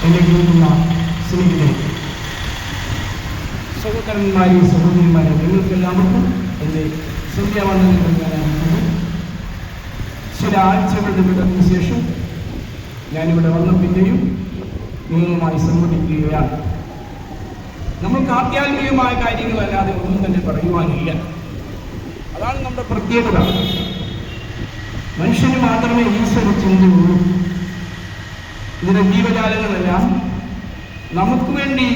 എന്നെ കേൾക്കുന്ന സ്നേഹിതരെ, സഹോദരന്മാരെയും സഹോദരിമാരെ, നിങ്ങൾക്കെല്ലാവർക്കും എൻ്റെ സന്ധ്യാവന്ദനങ്ങൾ ഞാൻ അറിയിക്കുന്നു. ചില ആഴ്ചകളുടെ വിടവിന് ശേഷം ഞാനിവിടെ വന്ന പിന്നെയും നിങ്ങളുമായി സംവദിക്കുകയാണ്. നമുക്ക് ആധ്യാത്മികമായ കാര്യങ്ങളല്ലാതെ ഒന്നും തന്നെ പറയുവാനില്ല. അതാണ് നമ്മുടെ പ്രത്യേകത. മനുഷ്യന് മാത്രമേ ഈശ്വര ചിന്തയുള്ളൂ. ഇതിന്റെ ജീവജാലങ്ങളെല്ലാം നമുക്ക് വേണ്ടി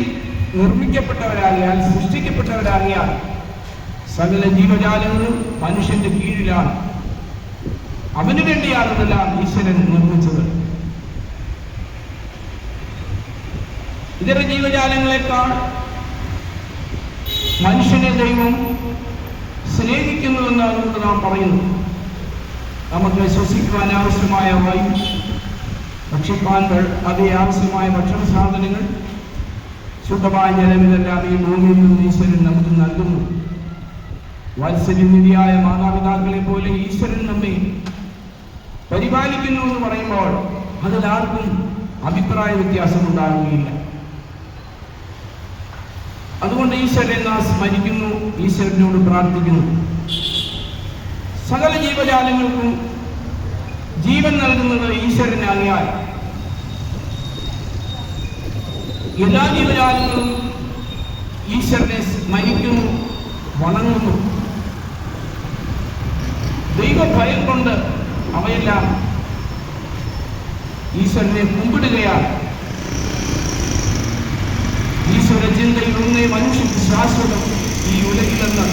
നിർമ്മിക്കപ്പെട്ടവരാകിയാൽ, സൃഷ്ടിക്കപ്പെട്ടവരാകിയാൽ സകല ജീവജാലങ്ങളും മനുഷ്യന്റെ കീഴിലാണ്. അവന് വേണ്ടിയാണ് ഇതെല്ലാം ഈശ്വരൻ നിർമ്മിച്ചത്. ഇതര ജീവജാലങ്ങളെക്കാൾ മനുഷ്യനെ ദൈവം സ്നേഹിക്കുന്നുവെന്ന് അതുകൊണ്ട് നാം പറയുന്നു. നമുക്ക് ശ്വസിക്കുവാൻ ആവശ്യമായ വായു, ഭക്ഷിക്കാൻ അതേ ആവശ്യമായ ഭക്ഷണ സാധനങ്ങൾ, ശുദ്ധമായ ജലം, ഇതെല്ലാം ഈ ഭൂമിയിൽ നിന്ന് ഈശ്വരൻ നമുക്ക് നൽകുന്നു. വാത്സല്യനിധിയായ മാതാപിതാക്കളെ പോലെ ഈശ്വരൻ നമ്മെ പരിപാലിക്കുന്നു എന്ന് പറയുമ്പോൾ അതിലാർക്കും അഭിപ്രായ വ്യത്യാസം ഉണ്ടാകുകയില്ല. അതുകൊണ്ട് ഈശ്വരനെ നാം സ്മരിക്കുന്നു, ഈശ്വരനോട് പ്രാർത്ഥിക്കുന്നു. സകല ജീവജാലങ്ങൾക്കും ജീവൻ നൽകുന്നത് ഈശ്വരനാകിയാൽ എല്ലാ ജീവജാലങ്ങളും ഈശ്വരനെ സ്മരിക്കുന്നു, വണങ്ങുന്നു. ദൈവഭയം കൊണ്ട് അവയെല്ലാം ഈശ്വരനെ കുമ്പിടുകയാണ്. ഈശ്വര ചിന്തയിൽ ഒന്നേ മനുഷ്യർക്ക് ശാശ്വതം ഈ ഉലകിലെന്ന്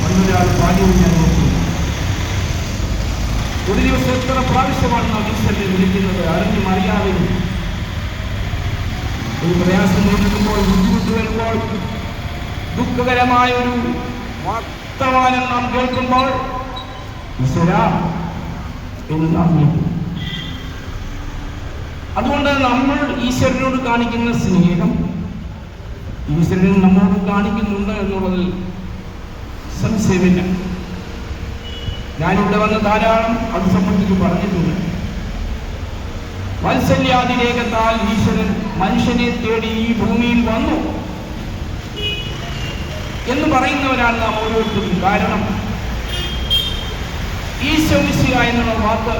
മറ്റൊരാൾ പാടിയും ഞാൻ നോക്കുന്നു. ഒരു ദിവസം എത്ര പ്രാവശ്യമാണ് നാം ഈശ്വരനെ വിളിക്കുന്നത്? അറിഞ്ഞും അറിയാതെയും. ഒരു പ്രയാസം നേരിടുമ്പോൾ, ബുദ്ധിമുട്ട് വരുമ്പോൾ, ദുഃഖകരമായ ഒരു വർത്തമാനം നാം കേൾക്കുമ്പോൾ ഈശ്വര എന്ന് നാം വിളിക്കും. അതുകൊണ്ട് നമ്മൾ ഈശ്വരനോട് കാണിക്കുന്ന സ്നേഹം ഈശ്വരൻ നമ്മോട് കാണിക്കുന്നുണ്ട് എന്നുള്ളതിൽ സംശയമില്ല. ഞാനിവിടെ വന്ന് ധാരാളം അത് സംബന്ധിച്ച് പറഞ്ഞിട്ടുണ്ട്. വാത്സല്യാതിരേകത്താൽ ഈശ്വരൻ മനുഷ്യനെ തേടി ഈ ഭൂമിയിൽ വന്നു എന്ന് പറയുന്നവരാണ് നാം ഓരോരുത്തരും. കാരണം ഈശോ മിശിഹ എന്നുള്ള വാക്ക്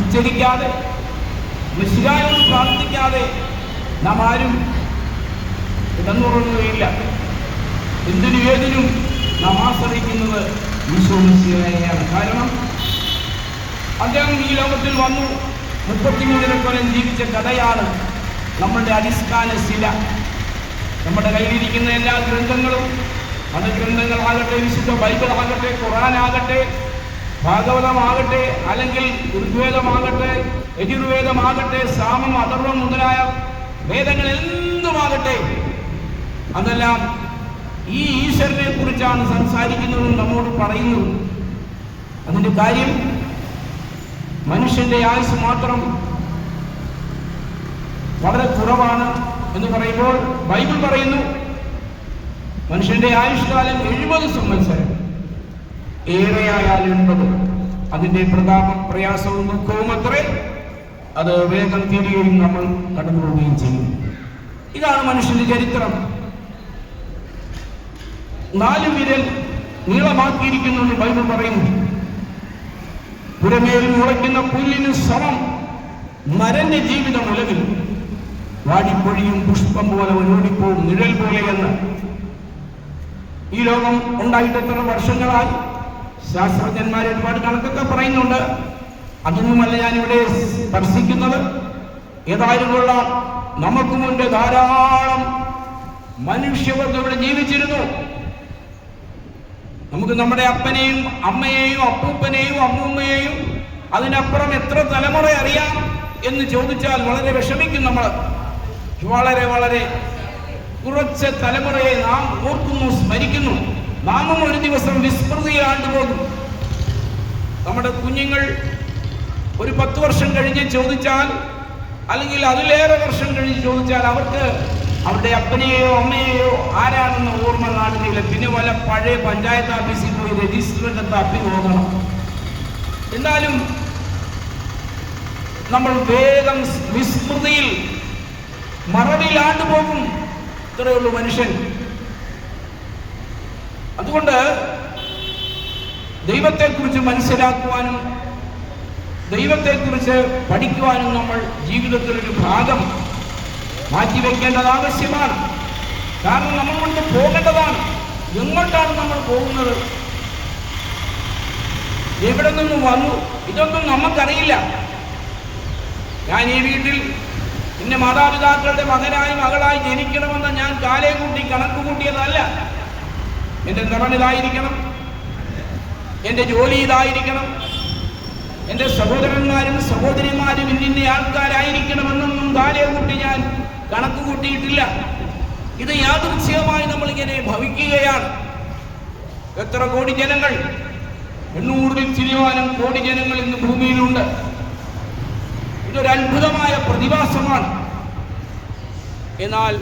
ഉച്ചരിക്കാതെ, മിശിഹായോട് പ്രാർത്ഥിക്കാതെ നാം ആരും ഇടന്നുറങ്ങുകയില്ല. എന്തിനു ഏതിനും നാം ആശ്രയിക്കുന്നത് ഈശോ മിശിഹായെയാണ്. കാരണം അദ്ദേഹം ഈ ലോകത്തിൽ വന്നു 33 കൊല്ലം ജീവിച്ച കഥയാണ് നമ്മളുടെ അടിസ്ഥാന ശില. നമ്മുടെ കയ്യിലിരിക്കുന്ന എല്ലാ ഗ്രന്ഥങ്ങളും, മതഗ്രന്ഥങ്ങളാകട്ടെ, വിശുദ്ധ ബൈബിളാകട്ടെ, ഖുർആനാകട്ടെ, ഭാഗവതമാകട്ടെ, അല്ലെങ്കിൽ ഋഗ്വേദമാകട്ടെ, യജുർവേദമാകട്ടെ, സാമം, അഥർവം മുതലായ വേദങ്ങൾ എന്തുമാകട്ടെ, അതെല്ലാം ഈ ഈശ്വരനെ കുറിച്ചാണ് സംസാരിക്കുന്നതും നമ്മോട് പറയുന്നതും. അതിൻ്റെ കാര്യം മനുഷ്യന്റെ ആയുസ് മാത്രം വളരെ കുറവാണ് എന്ന് പറയുമ്പോൾ ബൈബിൾ പറയുന്നു മനുഷ്യന്റെ ആയുഷ്കാലം 70 സംവത്സരം, ഏറെയായാൽ 80. അതിന്റെ പ്രതാപം, പ്രയാസവും ദുഃഖവും അത്രേ. അത് വേഗം തീരുകയും നമ്മൾ കടന്നു പോവുകയും ചെയ്യും. ഇതാണ് മനുഷ്യന്റെ ചരിത്രം. 4 വിരൽ നീളമാക്കിയിരിക്കുന്നു ബൈബിൾ പറയുന്നു. പുറമേൽ മുളയ്ക്കുന്ന പുല്ലിന് സമം നരന്റെ ജീവിതം ഉലകിൽ. വാടിപ്പൊഴിയും പുഷ്പം പോലെ ഓടിപ്പോവും, നിഴൽ പോലെയെന്ന്. ഈ ലോകം ഉണ്ടായിട്ട് എത്ര വർഷങ്ങളായി? ശാസ്ത്രജ്ഞന്മാർ ഒരുപാട് കണക്കൊക്കെ പറയുന്നുണ്ട്. അതൊന്നുമല്ല ഞാനിവിടെ സ്പർശിക്കുന്നത്. ഏതായാലും കൊള്ളാം, നമുക്ക് മുൻപ് ധാരാളം മനുഷ്യവർഗം ഇവിടെ ജീവിച്ചിരുന്നു. നമുക്ക് നമ്മുടെ അപ്പനെയും അമ്മയെയും അപ്പൂപ്പനെയും അമ്മൂമ്മയെയും അതിനപ്പുറം എത്ര തലമുറ അറിയാം എന്ന് ചോദിച്ചാൽ വളരെ വിഷമിക്കും. നമ്മൾ വളരെ വളരെ കുറച്ച് തലമുറയെ നാം ഓർക്കുന്നു, സ്മരിക്കുന്നു. നാമും ഒരു ദിവസം വിസ്മൃതിയിലാണ്ട് പോകും. നമ്മുടെ കുഞ്ഞുങ്ങൾ ഒരു 10 വർഷം കഴിഞ്ഞ് ചോദിച്ചാൽ, അല്ലെങ്കിൽ അതിലേറെ വർഷം കഴിഞ്ഞ് ചോദിച്ചാൽ, അവർക്ക് അവരുടെ അപ്പനെയോ അമ്മയെയോ ആരാണെന്ന് ഓർമ്മ കാണുന്നില്ല. പിന്നെ വല്ല പഴയ പഞ്ചായത്ത് ഓഫീസിൽ പോയി രജിസ്റ്ററിന്റെ തപ്പി പോകണം. എന്നാലും നമ്മൾ വേഗം വിസ്മൃതിയിൽ മറവിലാണ്ടു പോകും. ഇത്രയേ ഉള്ളൂ മനുഷ്യൻ. അതുകൊണ്ട് ദൈവത്തെക്കുറിച്ച് മനസ്സിലാക്കുവാനും ദൈവത്തെക്കുറിച്ച് പഠിക്കുവാനും നമ്മൾ ജീവിതത്തിലൊരു ഭാഗം മാറ്റിവെക്കേണ്ടത് ആവശ്യമാണ്. കാരണം നമ്മൾ കൊണ്ട് പോകേണ്ടതാണ്. എങ്ങോട്ടാണ് നമ്മൾ പോകുന്നത്? എവിടെ നിന്ന് വന്നു? ഇതൊന്നും നമുക്കറിയില്ല. ഞാൻ ഈ വീട്ടിൽ എന്റെ മാതാപിതാക്കളുടെ മകനായി മകളായി ജനിക്കണമെന്ന് ഞാൻ കാലേ കൂട്ടി കണക്ക് കൂട്ടിയതല്ല. എന്റെ നിറം ഇതായിരിക്കണം, എന്റെ ജോലി ഇതായിരിക്കണം, എന്റെ സഹോദരന്മാരും സഹോദരിമാരും ഇന്ന ആൾക്കാരായിരിക്കണമെന്നൊന്നും കാലേ കൂട്ടി ഞാൻ കണക്ക് കൂട്ടിയിട്ടില്ല. ഇത് യാദൃച്ഛികമായി നമ്മളിങ്ങനെ ഭവിക്കുകയാണ്. എത്ര കോടി ജനങ്ങൾ, 800 ചില്ലുവാനും കോടി ജനങ്ങൾ ഇന്ന് ഭൂമിയിലുണ്ട്. ഇതൊരു അത്ഭുതമായ പ്രതിഭാസമാണ്. എന്നാൽ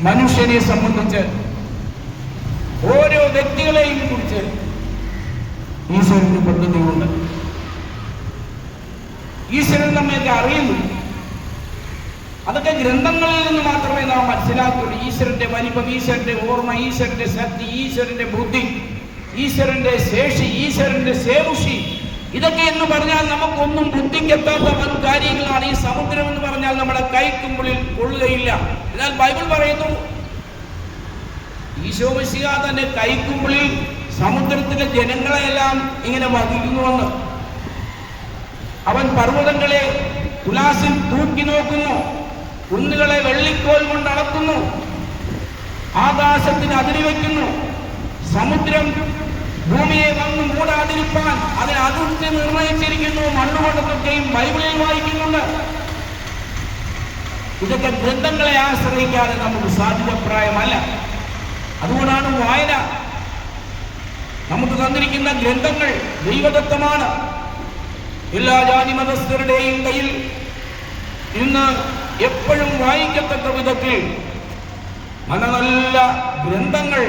മനുഷ്യനെ സംബന്ധിച്ച് ഓരോ വ്യക്തികളെയും കുറിച്ച് ഈശ്വരന് പദ്ധതിയുണ്ട്. ഈശ്വരൻ നമ്മയൊക്കെ അറിയുന്നു. അതൊക്കെ ഗ്രന്ഥങ്ങളിൽ നിന്ന് മാത്രമേ നാം മനസ്സിലാക്കുള്ളൂ. ഈശ്വരന്റെ വലിപ്പം, ഈശ്വരന്റെ ഓർമ്മ, ഈശ്വരന്റെ ശക്തി, ഈശ്വരന്റെ ബുദ്ധി, ഈശ്വരന്റെ ശേഷി, ഈശ്വരന്റെ സേവുഷി, ഇതൊക്കെ എന്ന് പറഞ്ഞാൽ നമുക്കൊന്നും ബുദ്ധിക്കെത്താത്ത വൻ കാര്യങ്ങളാണ്. ഈ സമുദ്രം എന്ന് പറഞ്ഞാൽ നമ്മുടെ കൈക്കുമ്പിളിൽ കൊള്ളുകയില്ല. എന്നാൽ ബൈബിൾ പറയുന്നു ഈശോ മിശിഹ തന്റെ കൈക്കുമ്പിളിൽ സമുദ്രത്തിലെ ജനങ്ങളെയെല്ലാം ഇങ്ങനെ വഹിക്കുന്നുവെന്ന്. അവൻ പർവ്വതങ്ങളെ തുലാസിൽ തൂക്കി നോക്കുന്നു, കുന്നുകളെ വെള്ളിക്കോൽ കൊണ്ട് അളക്കുന്നു, ആകാശത്തിന് അതിരി വയ്ക്കുന്നു, സമുദ്രം ഭൂമിയെ വന്ന് മൂടാതിരിപ്പാൻ അതിന് അതിർത്തി നിർണയിച്ചിരിക്കുന്നു. മണ്ണുകൊണ്ടൊക്കെയും ബൈബിളിൽ വായിക്കുന്നുണ്ട്. ഇതൊക്കെ ഗ്രന്ഥങ്ങളെ ആശ്രയിക്കാതെ നമുക്ക് സാധ്യതപ്രായമല്ല. അതുകൊണ്ടാണ് വായന. നമുക്ക് തന്നിരിക്കുന്ന ഗ്രന്ഥങ്ങൾ ദൈവദത്തമാണ്. എല്ലാ ജാതി മതസ്ഥരുടെയും കയ്യിൽ ഇന്ന് എപ്പോഴും വായിക്കത്തക്ക വിധത്തിൽ നല്ല നല്ല ഗ്രന്ഥങ്ങൾ,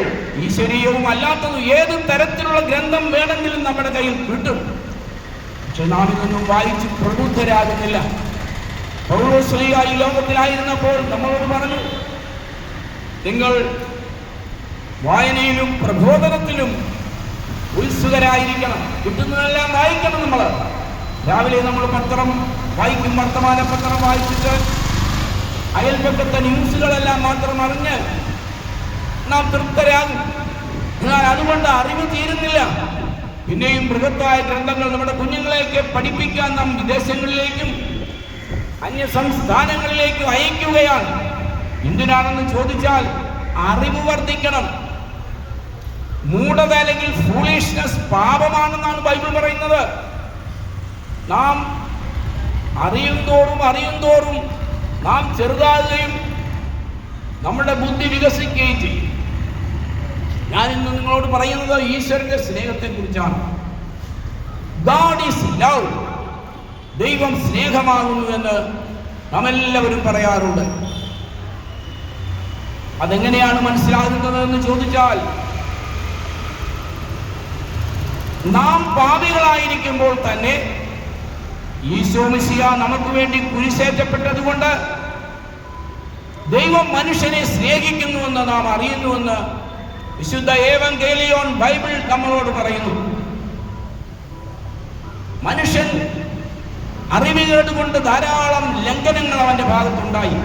ഈശ്വരീയവും അല്ലാത്തതും ഏത് തരത്തിലുള്ള ഗ്രന്ഥം വേണമെങ്കിലും നമ്മുടെ കയ്യിൽ കിട്ടും. പക്ഷെ നാം ഇതൊന്നും വായിച്ച് പ്രബുദ്ധരാകുന്നില്ല. പൗലോസ് ശ്ലീഹ ഈ ലോകത്തിലായിരുന്നപ്പോൾ നമ്മളോട് പറഞ്ഞു, നിങ്ങൾ വായനയിലും പ്രബോധനത്തിലും ഉത്സുകരായിരിക്കണം. കിട്ടുന്നതെല്ലാം വായിക്കണം. നമ്മൾ രാവിലെ നമ്മൾ പത്രം വായിക്കും, വർത്തമാന പത്രം വായിച്ചിട്ട് അയൽപക്കത്തെ ന്യൂസുകളെല്ലാം മാത്രം അറിഞ്ഞ് നാം തൃപ്തരാകും. എന്നാൽ അതുകൊണ്ട് അറിവ് തീരുന്നില്ല. പിന്നെയും ബൃഹത്തായ ഗ്രന്ഥങ്ങൾ നമ്മുടെ കുഞ്ഞുങ്ങളെയൊക്കെ പഠിപ്പിക്കാൻ നാം വിദേശങ്ങളിലേക്കും അന്യ സംസ്ഥാനങ്ങളിലേക്കും അയക്കുകയാണ്. എന്തിനാണെന്ന് ചോദിച്ചാൽ അറിവ് വർദ്ധിക്കണം. മൂഢത അല്ലെങ്കിൽ ഫൂളിഷ്നെസ് പാപമാണെന്നാണ് ബൈബിൾ പറയുന്നത്. നാം അറിയും തോറും നാം ചെറുതാകുകയും നമ്മുടെ ബുദ്ധി വികസിക്കുകയും ചെയ്യും. ഞാൻ ഇന്ന് നിങ്ങളോട് പറയുന്നത് ഈശ്വരന്റെ സ്നേഹത്തെ കുറിച്ചാണ്. God is love. ദൈവം സ്നേഹമാകുന്നു എന്ന് നാം എല്ലാവരും പറയാറുണ്ട്. അതെങ്ങനെയാണ് മനസ്സിലാകുന്നത് എന്ന് ചോദിച്ചാൽ, നാം പാപികളായിരിക്കുമ്പോൾ തന്നെ ഈശോ മിശിഹ നമുക്ക് വേണ്ടി കുരിശേറ്റപ്പെട്ടതുകൊണ്ട് ദൈവം മനുഷ്യനെ സ്നേഹിക്കുന്നുവെന്ന് നാം അറിയുന്നുവെന്ന് വിശുദ്ധ ഏവങ്കേലിയോൻ ബൈബിൾ നമ്മളോട് പറയുന്നു. മനുഷ്യൻ അറിവുകേട് കൊണ്ട് ധാരാളം ലംഘനങ്ങൾ അവന്റെ ഭാഗത്തുണ്ടായി.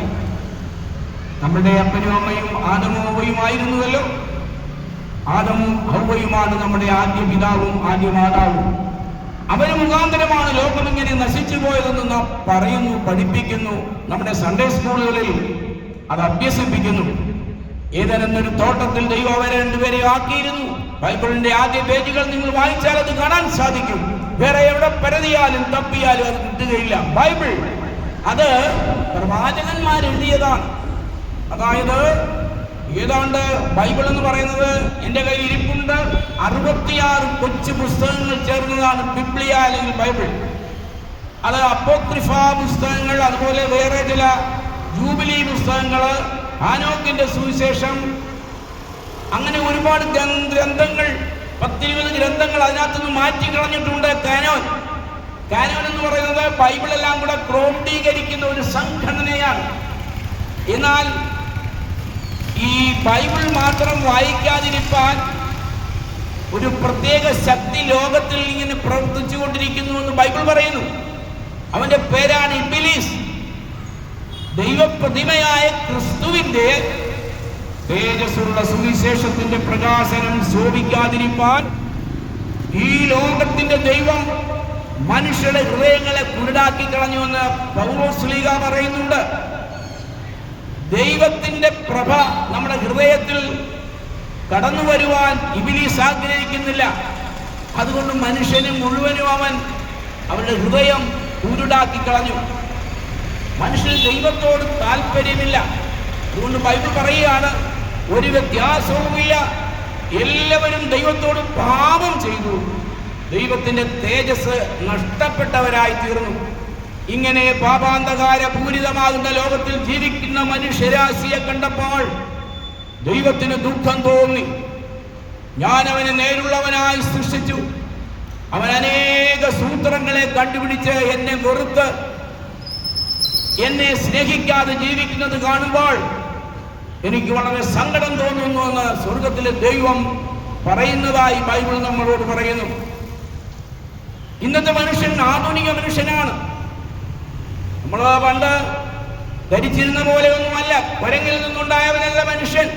നമ്മുടെ അപ്പനും അമ്മയും ആദമും ഹവ്വയുമായിരുന്നുവല്ലോ. ആദമും ഹവ്വയുമാണ് നമ്മുടെ ആദ്യ പിതാവും ആദ്യ മാതാവും. അവര് മുഖാന്തരമാണ് ലോകം ഇങ്ങനെ നശിച്ചു പോയതെന്ന് നാം പറയുന്നു, പഠിപ്പിക്കുന്നു. നമ്മുടെ സൺഡേ സ്കൂളുകളിൽ അത് അഭ്യസിപ്പിക്കുന്നു. ഏതെന്നൊരു തോട്ടത്തിൽ ദൈവം അവരെ രണ്ടുപേരെ ആക്കിയിരുന്നു. ബൈബിളിന്റെ ആദ്യ പേജുകൾ നിങ്ങൾ വായിച്ചാൽ അത് കാണാൻ സാധിക്കും. വേറെ എവിടെ പരതിയാലും തപ്പിയാലും അത് കിട്ടുകയില്ല. ബൈബിൾ അത് പ്രവാചകന്മാർ എഴുതിയതാണ്. അതായത് ഏതാണ്ട് ബൈബിൾ എന്ന് പറയുന്നത് എൻ്റെ കയ്യിൽ ഇരിപ്പുണ്ട്. 66 കൊച്ചു പുസ്തകങ്ങൾ ചേർന്നതാണ് ബിബ്ലിയ അല്ലെങ്കിൽ ബൈബിൾ. അത് അപ്പോക്രിഫ പുസ്തകങ്ങൾ, അതുപോലെ വേറെ ചില ജൂബിലി പുസ്തകങ്ങൾ, ഹാനോക്കിന്റെ സുവിശേഷം, അങ്ങനെ ഒരുപാട് ഗ്രന്ഥങ്ങൾ, 10-20 ഗ്രന്ഥങ്ങൾ അതിനകത്തുനിന്ന് മാറ്റി കളഞ്ഞിട്ടുണ്ട്. കാനോൻ കാനോൻ എന്ന് പറയുന്നത് ബൈബിളെല്ലാം കൂടെ ക്രോഡീകരിക്കുന്ന ഒരു സംഘടനയാണ്. എന്നാൽ ഈ ബൈബിൾ മാത്രം വായിക്കാതിരിക്കാൻ ഒരു പ്രത്യേക ശക്തി ലോകത്തിൽ ഇങ്ങനെ പ്രവർത്തിച്ചു കൊണ്ടിരിക്കുന്നു എന്ന് ബൈബിൾ പറയുന്നു. അവന്റെ പേരാണ് ഇബ്ലീസ്. ദൈവപ്രതിമയായ ക്രിസ്തുവിന്റെ തേജസ്സുള്ള സുവിശേഷത്തിന്റെ പ്രകാശനം ശോഭിക്കാതിരിക്കാൻ ഈ ലോകത്തിന്റെ ദൈവം മനുഷ്യരുടെ ഹൃദയങ്ങളെ കുരുടാക്കി കളഞ്ഞുവെന്ന് പൗലോസ് ശ്ലീഹ പറയുന്നുണ്ട്. ദൈവത്തിന്റെ പ്രഭ നമ്മുടെ ഹൃദയത്തിൽ കടന്നു വരുവാൻ ഇബ്ലീസ് ആഗ്രഹിക്കുന്നില്ല. അതുകൊണ്ട് മനുഷ്യന് മുഴുവനും അവന്റെ ഹൃദയം കുരുടാക്കി കളഞ്ഞു. മനുഷ്യന് ദൈവത്തോട് താല്പര്യമില്ല. അതുകൊണ്ട് ബൈബിൾ പറയുകയാണ്, ഒരു വ്യത്യാസവുമില്ല, എല്ലാവരും ദൈവത്തോട് പാപം ചെയ്തു, ദൈവത്തിന്റെ തേജസ് നഷ്ടപ്പെട്ടവരായി തീർന്നു. ഇങ്ങനെ പാപാന്തകാര പൂരിതമാകുന്ന ലോകത്തിൽ ജീവിക്കുന്ന മനുഷ്യരാശിയെ കണ്ടപ്പോൾ ദൈവത്തിന് ദുഃഖം തോന്നി. ഞാൻ അവനെ നേരുള്ളവനായി സൃഷ്ടിച്ചു. അവൻ അനേക സൂത്രങ്ങളെ കണ്ടുപിടിച്ച് എന്നെ വെറുത്ത് എന്നെ സ്നേഹിക്കാതെ ജീവിക്കുന്നത് കാണുമ്പോൾ എനിക്ക് വളരെ സങ്കടം തോന്നുന്നു എന്ന് സ്വർഗത്തിലെ ദൈവം പറയുന്നതായി ബൈബിൾ നമ്മളോട് പറയുന്നു. ഇന്നത്തെ മനുഷ്യൻ ആധുനിക മനുഷ്യനാണ്. നമ്മൾ പണ്ട് ധരിച്ചിരുന്ന പോലെയൊന്നുമല്ല. കുരങ്ങിൽ നിന്നുണ്ടായവനല്ല മനുഷ്യൻ.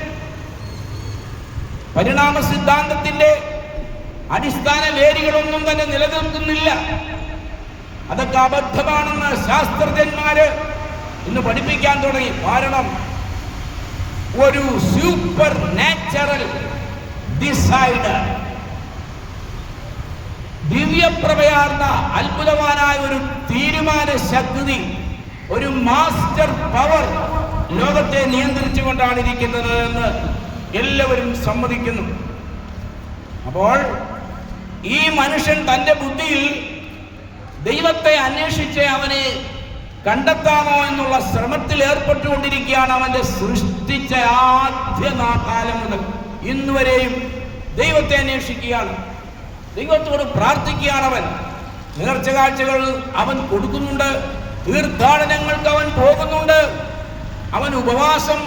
പരിണാമ സിദ്ധാന്തത്തിന്റെ അടിസ്ഥാന വേരുകളൊന്നും തന്നെ നിലനിൽക്കുന്നില്ല. അതൊക്കെ അബദ്ധമാണെന്ന് ശാസ്ത്രജ്ഞന്മാര് ഇന്ന് പഠിപ്പിക്കാൻ തുടങ്ങി. കാരണം ഒരു സൂപ്പർ നാച്ചുറൽ ഡിസൈഡർ, ദിവ്യപ്രഭയാർന്ന അത്ഭുതവാനായ ഒരു തീരുമാന ശക്തി, ഒരു മാസ്റ്റർ പവർ ലോകത്തെ നിയന്ത്രിച്ചു കൊണ്ടാണ് ഇരിക്കുന്നത് എന്ന് എല്ലാവരും സമ്മതിക്കുന്നു. അപ്പോൾ ഈ മനുഷ്യൻ തന്റെ ബുദ്ധിയിൽ ദൈവത്തെ അന്വേഷിച്ച് അവനെ കണ്ടെത്താമോ എന്നുള്ള ശ്രമത്തിൽ ഏർപ്പെട്ടുകൊണ്ടിരിക്കുകയാണ്. അവന്റെ സൃഷ്ടിച്ച ആദ്യ കാലം മുതൽ ഇന്നുവരെയും ദൈവത്തെ അന്വേഷിക്കുകയാണ്, ദൈവത്തോട് പ്രാർത്ഥിക്കുകയാണ്. അവൻ നേർച്ച കാഴ്ചകൾ അവൻ കൊടുക്കുന്നുണ്ട്, തീർത്ഥാടനങ്ങൾക്ക് അവൻ പോകുന്നുണ്ട്, അവൻ ഉപവാസം,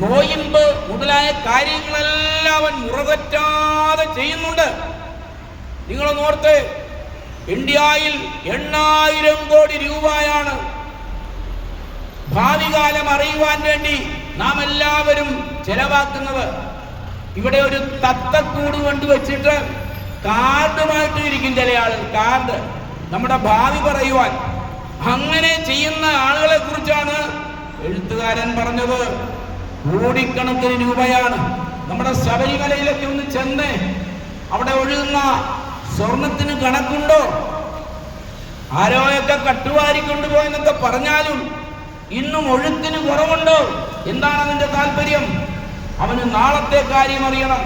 നോയിമ്പ് മുതലായ കാര്യങ്ങളെല്ലാം അവൻ മുറതെറ്റാതെ ചെയ്യുന്നുണ്ട്. നിങ്ങളൊന്നോർത്ത്, ഇന്ത്യയിൽ 8,000 കോടി രൂപയാണ് ഭാവി കാലം അറിയുവാൻ വേണ്ടി നാം എല്ലാവരും ചെലവാക്കുന്നത്. ഇവിടെ ഒരു തത്തക്കൂട് കൊണ്ടുവച്ചിട്ട് കാർഡുമായിട്ട് ഇരിക്കും ചില ആളുകൾ, കാർഡ്, നമ്മുടെ ഭാവി പറയുവാൻ. അങ്ങനെ ചെയ്യുന്ന ആളുകളെ കുറിച്ചാണ് എഴുത്തുകാരൻ പറഞ്ഞത്. കോടിക്കണക്കിന് രൂപയാണ്. നമ്മുടെ ശബരിമലയിലൊക്കെ ഒന്ന് ചെന്ന് അവിടെ ഒഴുകുന്ന സ്വർണത്തിന് കണക്കുണ്ടോ? ആരോയൊക്കെ കട്ടുവാരിക്കൊണ്ടുപോയെന്നൊക്കെ പറഞ്ഞാലും ഇന്നും ഒഴുക്കിന് കുറവുണ്ടോ? എന്താണ് അതിന്റെ താല്പര്യം? അവന് നാളത്തെ കാര്യം അറിയണം.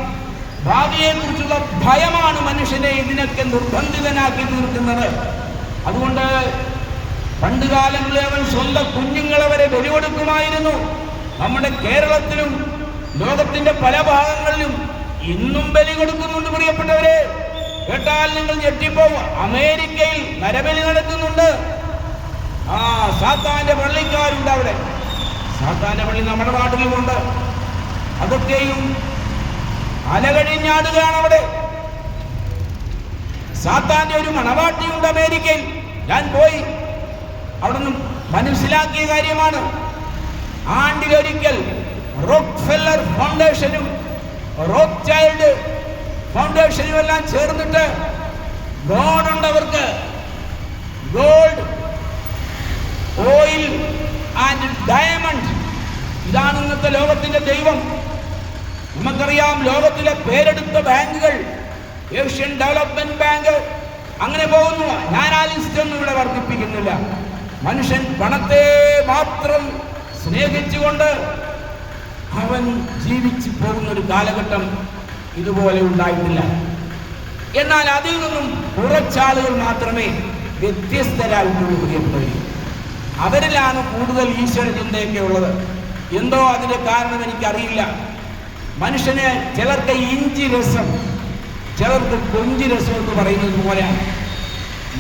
ഭാവിയെ കുറിച്ചുള്ള ഭയമാണ് മനുഷ്യനെ ഇതിനൊക്കെ നിർബന്ധിതനാക്കി തീർക്കുന്നത്. അതുകൊണ്ട് പണ്ട് കാലങ്ങളിൽ അവൻ സ്വന്തം കുഞ്ഞുങ്ങളെ വരെ ബലികൊടുക്കുമായിരുന്നു. നമ്മുടെ കേരളത്തിലും ലോകത്തിന്റെ പല ഭാഗങ്ങളിലും ഇന്നും ബലി കൊടുക്കുന്നുണ്ട്. പ്രിയപ്പെട്ടവരെ, കേട്ടാൽ നിങ്ങൾ ഞെട്ടിപ്പോവും. അമേരിക്കയിൽ നരബലി നടക്കുന്നുണ്ട്. സാത്താന്റെ പള്ളിക്കാരുണ്ട് അവിടെ. സാത്താന്റെ പള്ളി നമ്മുടെ നാട്ടിലുമുണ്ട്. അതൊക്കെയും അലകഴിഞ്ഞാടുകയാണ് അവിടെ. സാത്താന്റെ ഒരു മണവാട്ടിയുണ്ട് അമേരിക്കയിൽ. ഞാൻ പോയി അവിടെ നിന്ന് മനസ്സിലാക്കിയ കാര്യമാണ്. ആണ്ടിലൊരിക്കൽ റോക്ക്ഫെല്ലർ ഫൗണ്ടേഷനും റോക്ക്ചൈൽഡ് ഫൗണ്ടേഷനും എല്ലാം ചേർന്നിട്ട് ഗോൾഡുണ്ട് അവർക്ക്. Gold, oil and diamond. ഇതാണ് ഇന്നത്തെ ലോകത്തിന്റെ ദൈവം. നമുക്കറിയാം, ലോകത്തിലെ പേരെടുത്ത ബാങ്കുകൾ, ഏഷ്യൻ ഡെവലപ്മെന്റ് ബാങ്ക്, അങ്ങനെ പോകുന്നു. ഞാൻ ആ ലിസ്റ്റ് ഒന്നും ഇവിടെ വർദ്ധിപ്പിക്കുന്നില്ല. മനുഷ്യൻ പണത്തെ മാത്രം സ്നേഹിച്ചുകൊണ്ട് അവൻ ജീവിച്ചു പോകുന്ന ഒരു കാലഘട്ടം ഇതുപോലെ ഉണ്ടായിട്ടില്ല. എന്നാൽ അതിൽ നിന്നും കുറച്ചാളുകൾ മാത്രമേ വ്യത്യസ്തരായിട്ടുള്ളൂ. പ്രിയപ്പെട്ടവർ, അവരിലാണ് കൂടുതൽ ഈശ്വര ചിന്തയൊക്കെ ഉള്ളത്. എന്തോ അതിന്റെ കാരണം എനിക്കറിയില്ല. മനുഷ്യന് ചിലർക്ക് ഇഞ്ചി രസം, ചിലർക്ക് കൊഞ്ചി രസം എന്ന് പറയുന്നത് പോലെയാണ്.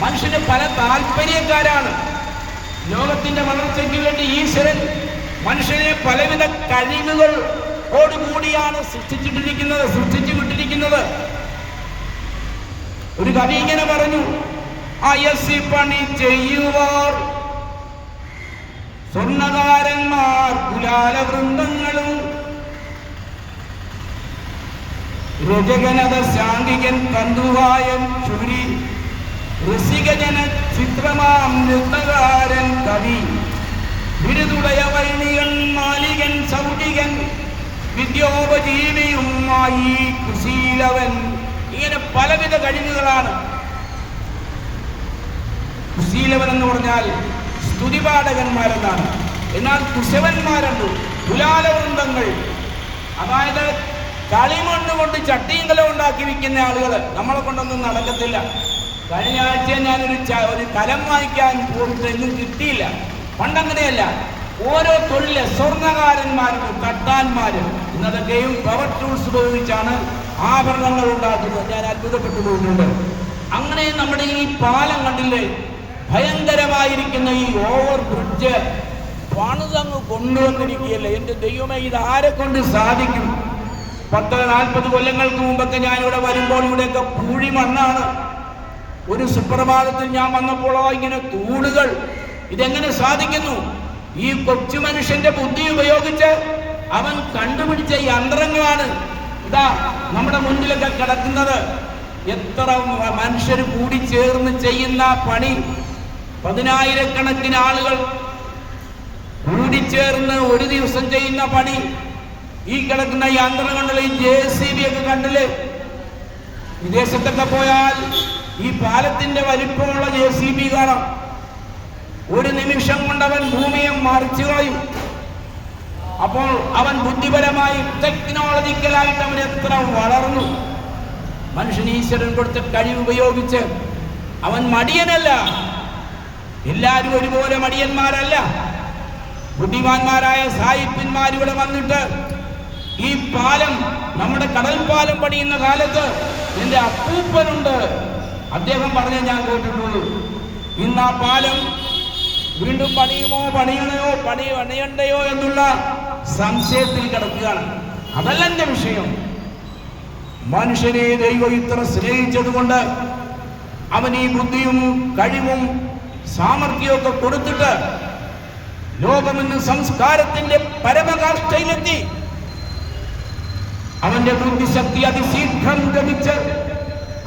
മനുഷ്യന് പല താല്പര്യക്കാരാണ്. ലോകത്തിന്റെ വളർച്ചയ്ക്ക് വേണ്ടി ഈശ്വരൻ മനുഷ്യനെ പലവിധ കഴിവുകളോടുകൂടിയാണ് സൃഷ്ടിച്ചു വിട്ടിരിക്കുന്നത്. ഒരു കവി ഇങ്ങനെ പറഞ്ഞു, അയസി പണി ചെയ്യുവാർ സ്വർണ്ണകാരന്മാർ കുലാല വൃന്ദങ്ങളും രജകനത ശാന്തികൻ കന്തുവായൻ ചുരി ഋഷികജന ചിത്രമാം നൃത്തകാരൻ കവി ബിരുദുടയ വൈണികൻ മാലികൻ സൗരികൻ വിദ്യോപജീവിയുമായി കുശീലവൻ. ഇങ്ങനെ പലവിധ കഴിവുകളാണ്. കുശീലവൻ എന്ന് പറഞ്ഞാൽ സ്തുതിപാഠകന്മാരെന്നാണ്. എന്നാൽ കുശവന്മാരുണ്ട്, കുലാലവൃന്ദങ്ങൾ. അതായത് കളിമണ്ണ് കൊണ്ട് ചട്ടിയും കലം ഉണ്ടാക്കി വിൽക്കുന്ന ആളുകൾ. നമ്മളെ കൊണ്ടൊന്നും നടക്കത്തില്ല. കഴിഞ്ഞ ആഴ്ച ഞാനൊരു കലം വാങ്ങിക്കാൻ പോയിട്ട് എങ്ങും കിട്ടിയില്ല. പണ്ടങ്ങനെയല്ല, ഓരോ തൊഴില് സ്വർണ്ണകാരന്മാരും തട്ടാന്മാരും ഇന്നതൊക്കെയും പവർ ടൂൾസ് ഉപയോഗിച്ചാണ് ആഭരണങ്ങൾ ഉണ്ടാക്കുന്നത്. ഞാൻ അത്ഭുതപ്പെട്ടു പോയിട്ടുണ്ട്. അങ്ങനെ നമ്മുടെ ഈ പാലം കണ്ടില്ലേ, ഭയങ്കരമായിരിക്കുന്ന ഈ ഓവർ ബ്രിഡ്ജ് പണിതങ്ങ് കൊണ്ടുവന്നിരിക്കുകയല്ലേ. എൻ്റെ ദൈവമേ, ഇത് ആരെ കൊണ്ട് സാധിക്കും? 40 കൊല്ലങ്ങൾക്ക് മുമ്പൊക്കെ ഞാനിവിടെ വരുമ്പോൾ ഇവിടെയൊക്കെ പൂഴി മണ്ണാണ്. ഒരു സുപ്രഭാതത്തിൽ ഞാൻ വന്നപ്പോൾ ഇങ്ങനെ തൂണുകൾ. ഇതെങ്ങനെ സാധിക്കുന്നു? ഈ കൊച്ചു മനുഷ്യന്റെ ബുദ്ധി ഉപയോഗിച്ച് അവൻ കണ്ടുപിടിച്ച യന്ത്രങ്ങളാണ് ഇതാ നമ്മുടെ മുന്നിലൊക്കെ കിടക്കുന്നത്. എത്ര മനുഷ്യർ കൂടി ചേർന്ന് ചെയ്യുന്ന പണി, 10,000-കണക്കിന് ആളുകൾ കൂടിച്ചേർന്ന് ഒരു ദിവസം ചെയ്യുന്ന പണി. ഈ കിടക്കുന്ന യന്ത്രങ്ങളിൽ JCB ഒക്കെ കണ്ടില്ലേ? വിദേശത്തൊക്കെ പോയാൽ ഈ പാലത്തിന്റെ വലിപ്പമുള്ള JCB കാണാം. ഒരു നിമിഷം കൊണ്ട് അവൻ ഭൂമിയെ മറിച്ചു കളയും. അപ്പോൾ അവൻ ബുദ്ധിപരമായി ടെക്നോളജിക്കലായിട്ട് അവൻ എത്ര വളർന്നു. മനുഷ്യൻ ഈശ്വരൻ കൊടുത്ത കഴിവ് ഉപയോഗിച്ച് അവൻ മടിയനല്ല. എല്ലാവരും ഒരുപോലെ മടിയന്മാരല്ല. ബുദ്ധിമാന്മാരായ സായിപ്പന്മാരിവിടെ വന്നിട്ട് ഈ പാലം, നമ്മുടെ കടൽപ്പാലം പണിയുന്ന കാലത്ത് എൻ്റെ അപ്പൂപ്പനുണ്ട്, അദ്ദേഹം പറഞ്ഞ ഞാൻ കേട്ടിട്ടുള്ളൂ. ഇന്ന് ആ പാലം വീണ്ടും പണിയണ്ടയോ എന്നുള്ള സംശയത്തിൽ കിടക്കുകയാണ്. അതല്ല എൻ്റെ വിഷയം. മനുഷ്യനെ ദൈവം ഇത്ര സ്നേഹിച്ചതുകൊണ്ട് അവൻ ഈ ബുദ്ധിയും കഴിവും സാമർഥ്യമൊക്കെ കൊടുത്തിട്ട് ലോകമെന്ന് സംസ്കാരത്തിന്റെ പരമകാഷ്ഠയിലെത്തി. അവന്റെ ബുദ്ധിശക്തി അതിശീഘ്രം ഗമിച്ച്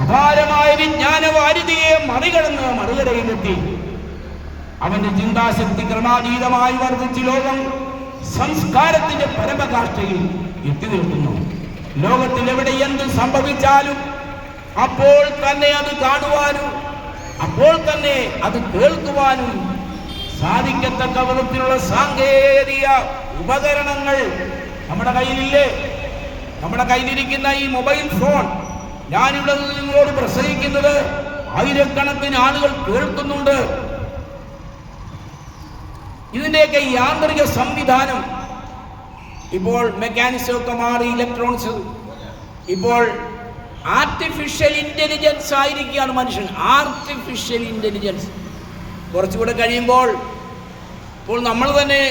അപാരമായ വിജ്ഞാനവാരിധിയെ മറികടയിലെത്തി. അവന്റെ ചിന്താശക്തി ക്രമാതീതമായി വർദ്ധിച്ച് ലോകം സംസ്കാരത്തിന്റെ പരമകാഷ്ഠയിൽ എത്തി നിൽക്കുന്നു. ലോകത്തിൽ എവിടെ എന്ത് സംഭവിച്ചാലും അപ്പോൾ തന്നെ അത് കാണുവാനും അപ്പോൾ തന്നെ അത് കേൾക്കുവാനും സാധിക്കത്തക്ക വിധത്തിലുള്ള സാങ്കേതിക ഉപകരണങ്ങൾ നമ്മുടെ കയ്യിലില്ലേ? നമ്മുടെ കയ്യിലിരിക്കുന്ന ഈ മൊബൈൽ ഫോൺ, ഞാനിവിടെ നിങ്ങളോട് പ്രസംഗിക്കുന്നത് 1000-കണക്കിന് ആളുകൾ കേൾക്കുന്നുണ്ട്. ഇതിൻ്റെയൊക്കെ യാന്ത്രിക സംവിധാനം ഇപ്പോൾ മെക്കാനിസം ഒക്കെ മാറി, ഇലക്ട്രോണിക്സ്. ഇപ്പോൾ ആർട്ടിഫിഷ്യൽ ഇന്റലിജൻസ് ആയിരിക്കുകയാണ് മനുഷ്യൻ. ആർട്ടിഫിഷ്യൽ ഇന്റലിജൻസ് കുറച്ചുകൂടെ കഴിയുമ്പോൾ ഇപ്പോൾ നമ്മൾ തന്നെ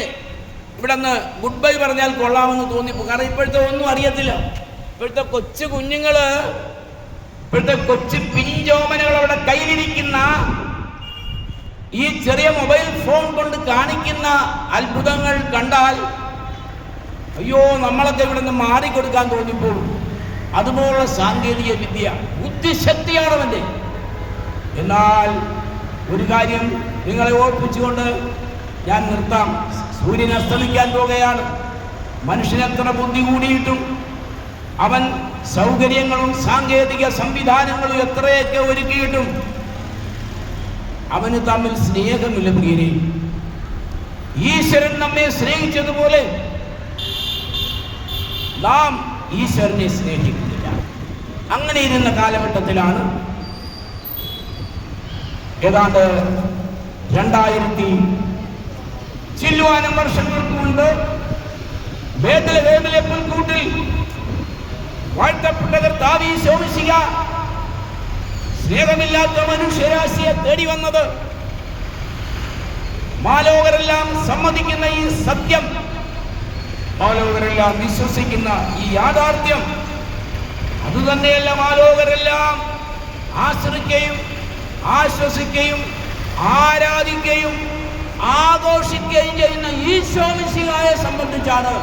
ഇവിടെ നിന്ന് ഗുഡ് ബൈ പറഞ്ഞാൽ കൊള്ളാമെന്ന് തോന്നിപ്പോ. കാരണം ഇപ്പോഴത്തെ ഒന്നും അറിയത്തില്ല. ഇപ്പോഴത്തെ കൊച്ചു കുഞ്ഞുങ്ങള്, ഇപ്പോഴത്തെ കൊച്ചു പിഞ്ചോമനകൾ അവിടെ കയ്യിലിരിക്കുന്ന ഈ ചെറിയ മൊബൈൽ ഫോൺ കൊണ്ട് കാണിക്കുന്ന അത്ഭുതങ്ങൾ കണ്ടാൽ അയ്യോ, നമ്മളൊക്കെ ഇവിടെ നിന്ന് മാറിക്കൊടുക്കാൻ തോന്നിപ്പോകും. അതുപോലുള്ള സാങ്കേതിക വിദ്യ, ബുദ്ധിശക്തിയാണ് അവൻ്റെ. എന്നാൽ ഒരു കാര്യം നിങ്ങളെ ഓർപ്പിച്ചുകൊണ്ട് ഞാൻ നിർത്താം. സൂര്യൻ അസ്തമിക്കാൻ പോകുകയാണ്. മനുഷ്യനെത്ര ബുദ്ധി കൂടിയിട്ടും അവൻ സൗകര്യങ്ങളും സാങ്കേതിക സംവിധാനങ്ങളും എത്രയൊക്കെ ഒരുക്കിയിട്ടും അവന് തമ്മിൽ സ്നേഹമില്ല. പ്രിയരെ, ഈശ്വരൻ നമ്മെ സ്നേഹിച്ചതുപോലെ നാം ഈശ്വരനെ സ്നേഹിക്കുന്നില്ല. അങ്ങനെ ഇരുന്ന കാലഘട്ടത്തിലാണ് ഏതാണ്ട് 2000 ചില്ലുവാനം വർഷങ്ങൾക്ക് മുൻപ് ബേത്ലഹേമിലെ പുൽക്കൂട്ടിൽ വാഴ്ത്തപ്പെട്ട കർത്താവ് ഈശോ മിശിഹ സ്നേഹമില്ലാത്ത മനുഷ്യരാശിയെ തേടി വന്നത്. മാലോകരെല്ലാം സമ്മതിക്കുന്ന ഈ സത്യം, മാലോകരെല്ലാം വിശ്വസിക്കുന്ന ഈ യാഥാർത്ഥ്യം, അതുതന്നെയല്ല മാലോകരെല്ലാം ആശ്രയിക്കുകയും ആശ്വസിക്കുകയും ആരാധിക്കുകയും ആഘോഷിക്കുകയും ചെയ്യുന്ന ഈശോ മിശിഹായെ സംബന്ധിച്ചാണ്